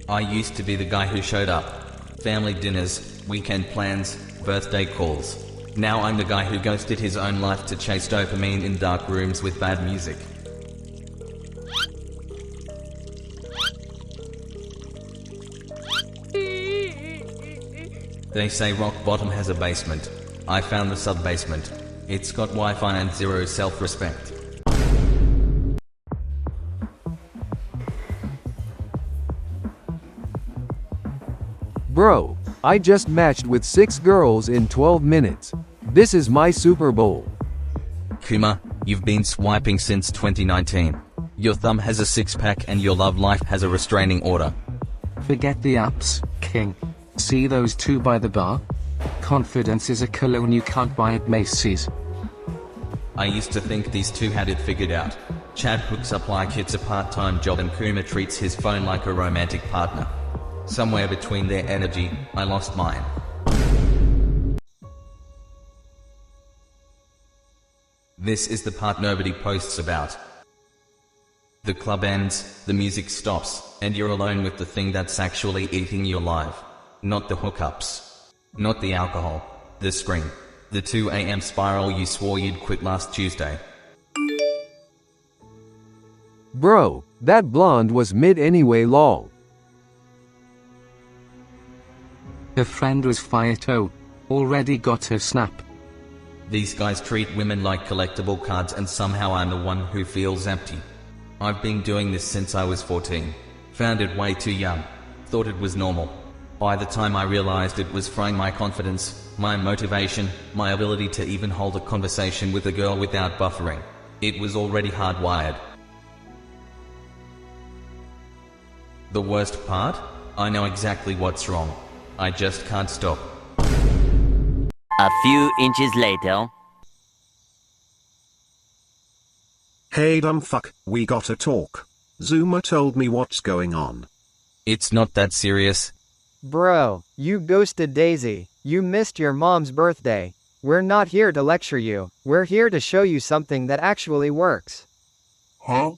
I used to be the guy who showed up. Family dinners, weekend plans, birthday calls. Now I'm the guy who ghosted his own life to chase dopamine in dark rooms with bad music. They say rock bottom has a basement. I found the sub-basement. It's got Wi-Fi and zero self-respect. Bro, I just matched with 6 girls in 12 minutes. This is my Super Bowl. Kuma, you've been swiping since 2019. Your thumb has a six-pack and your love life has a restraining order. Forget the apps, king. See those two by the bar? Confidence is a cologne you can't buy at Macy's. I used to think these two had it figured out. Chad hooks up like it's a part-time job and Kuma treats his phone like a romantic partner. Somewhere between their energy, I lost mine. This is the part nobody posts about. The club ends, the music stops, and you're alone with the thing that's actually eating you alive. Not the hookups. Not the alcohol. The screen. The 2 a.m. spiral you swore you'd quit last Tuesday. Bro, that blonde was mid anyway lol. Her friend was Fireto. Already got her snap. These guys treat women like collectible cards and somehow I'm the one who feels empty. I've been doing this since I was 14. Found it way too young. Thought it was normal. By the time I realized it was frying my confidence, my motivation, my ability to even hold a conversation with a girl without buffering. It was already hardwired. The worst part? I know exactly what's wrong. I just can't stop. A few inches later. Hey dumb fuck, we gotta talk. Zuma told me what's going on. It's not that serious. Bro, you ghosted Daisy. You missed your mom's birthday. We're not here to lecture you. We're here to show you something that actually works. Huh?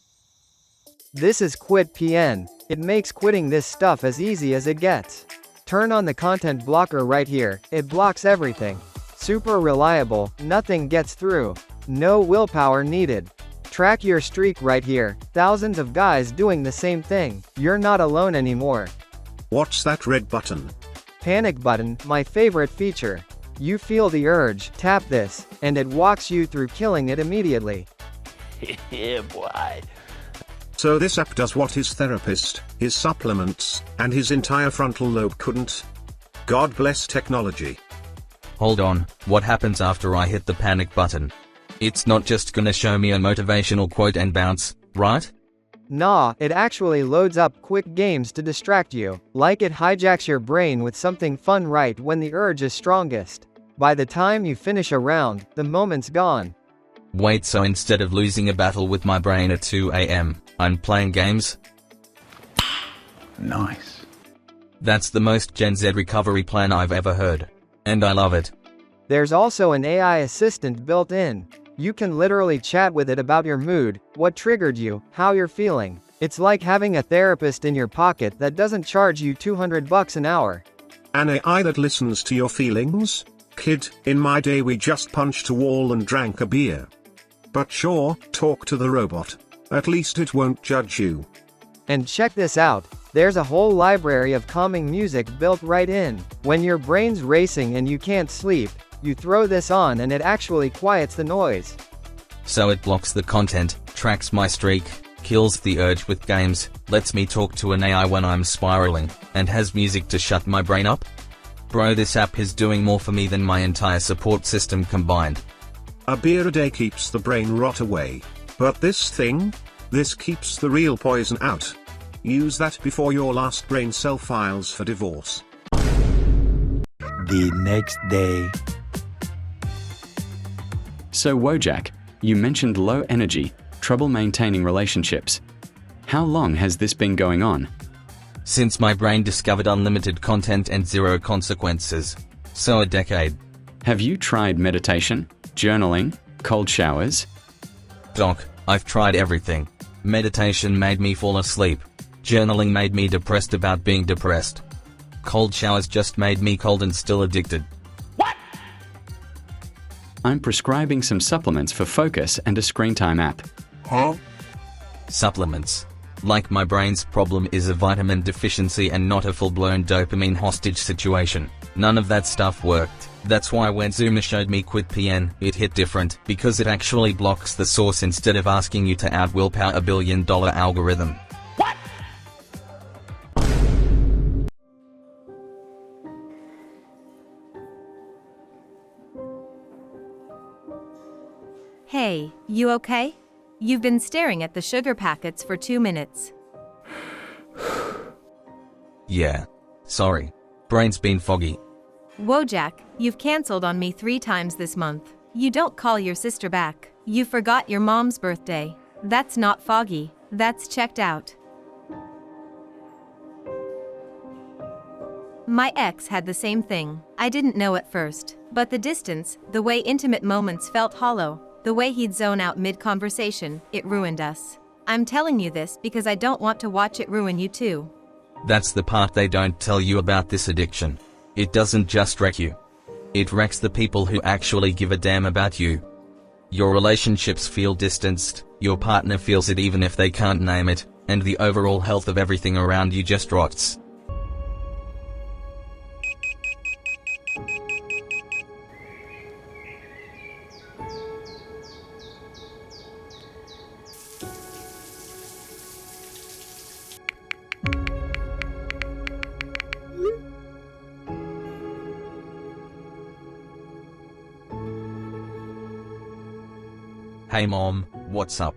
This is Quit PN. It makes quitting this stuff as easy as it gets. Turn on the content blocker right here. It blocks everything. Super reliable, nothing gets through. No willpower needed. Track your streak right here. Thousands of guys doing the same thing. You're not alone anymore. What's that red button? Panic button, my favorite feature. You feel the urge, tap this, and it walks you through killing it immediately. Yeah, boy. So this app does what his therapist, his supplements, and his entire frontal lobe couldn't? God bless technology. Hold on, what happens after I hit the panic button? It's not just gonna show me a motivational quote and bounce, right? Nah, it actually loads up quick games to distract you, like it hijacks your brain with something fun right when the urge is strongest. By the time you finish a round, the moment's gone. Wait, so instead of losing a battle with my brain at 2 a.m., I'm playing games? Nice. That's the most Gen Z recovery plan I've ever heard. And I love it. There's also an AI assistant built in. You can literally chat with it about your mood, what triggered you, how you're feeling. It's like having a therapist in your pocket that doesn't charge you $200 an hour. An AI that listens to your feelings? Kid, in my day we just punched a wall and drank a beer. But sure, talk to the robot. At least it won't judge you. And check this out, there's a whole library of calming music built right in. When your brain's racing and you can't sleep, you throw this on and it actually quiets the noise. So it blocks the content, tracks my streak, kills the urge with games, lets me talk to an AI when I'm spiraling, and has music to shut my brain up? Bro, this app is doing more for me than my entire support system combined. A beer a day keeps the brain rot away. But this thing? This keeps the real poison out. Use that before your last brain cell files for divorce. The next day. So Wojak, you mentioned low energy, trouble maintaining relationships. How long has this been going on? Since my brain discovered unlimited content and zero consequences. So a decade. Have you tried meditation, journaling, cold showers? Doc, I've tried everything. Meditation made me fall asleep. Journaling made me depressed about being depressed. Cold showers just made me cold and still addicted. I'm prescribing some supplements for focus and a screen time app. Supplements. Like my brain's problem is a vitamin deficiency and not a full-blown dopamine hostage situation. None of that stuff worked. That's why when Zuma showed me QuitPN, it hit different, because it actually blocks the source instead of asking you to out-willpower a billion-dollar algorithm. Hey, you okay? You've been staring at the sugar packets for 2 minutes. Yeah. Sorry. Brain's been foggy. Wojak, you've cancelled on me 3 times this month. You don't call your sister back. You forgot your mom's birthday. That's not foggy. That's checked out. My ex had the same thing. I didn't know at first. But the distance, the way intimate moments felt hollow, the way he'd zone out mid-conversation, it ruined us. I'm telling you this because I don't want to watch it ruin you too. That's the part they don't tell you about this addiction. It doesn't just wreck you. It wrecks the people who actually give a damn about you. Your relationships feel distanced, your partner feels it even if they can't name it, and the overall health of everything around you just rots. Hey mom, what's up?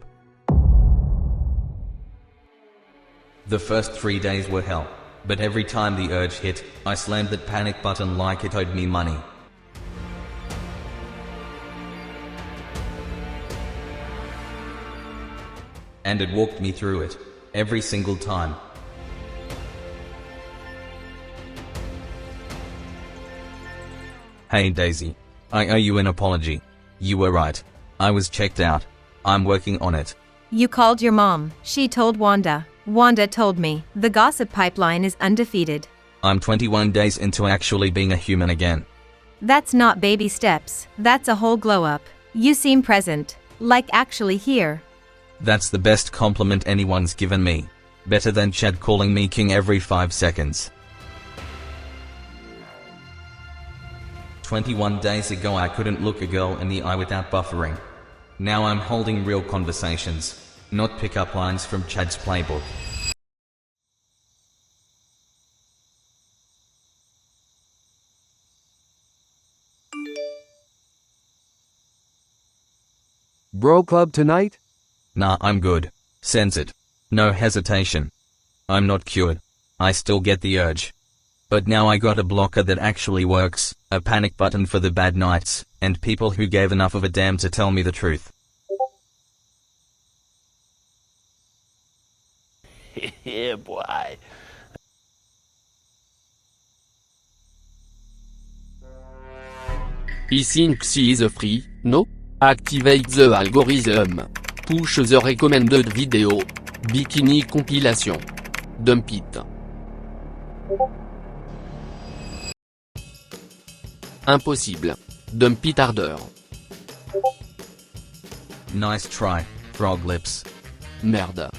The first 3 days were hell, but every time the urge hit, I slammed that panic button like it owed me money. And it walked me through it, every single time. Hey Daisy, I owe you an apology. You were right. I was checked out. I'm working on it. You called your mom. She told Wanda. Wanda told me. The gossip pipeline is undefeated. I'm 21 days into actually being a human again. That's not baby steps. That's a whole glow up. You seem present. Like actually here. That's the best compliment anyone's given me. Better than Chad calling me king every 5 seconds. 21 days ago I couldn't look a girl in the eye without buffering. Now I'm holding real conversations, not pickup lines from Chad's playbook. Bro club tonight? Nah, I'm good. Sense it. No hesitation. I'm not cured. I still get the urge. But now I got a blocker that actually works, a panic button for the bad nights, and people who gave enough of a damn to tell me the truth. Yeah, boy. Ici Nxi is free, no? Activate the algorithm. Push the recommended video. Bikini compilation. Dump it. Impossible. Dump it harder. Nice try, frog lips. Merde.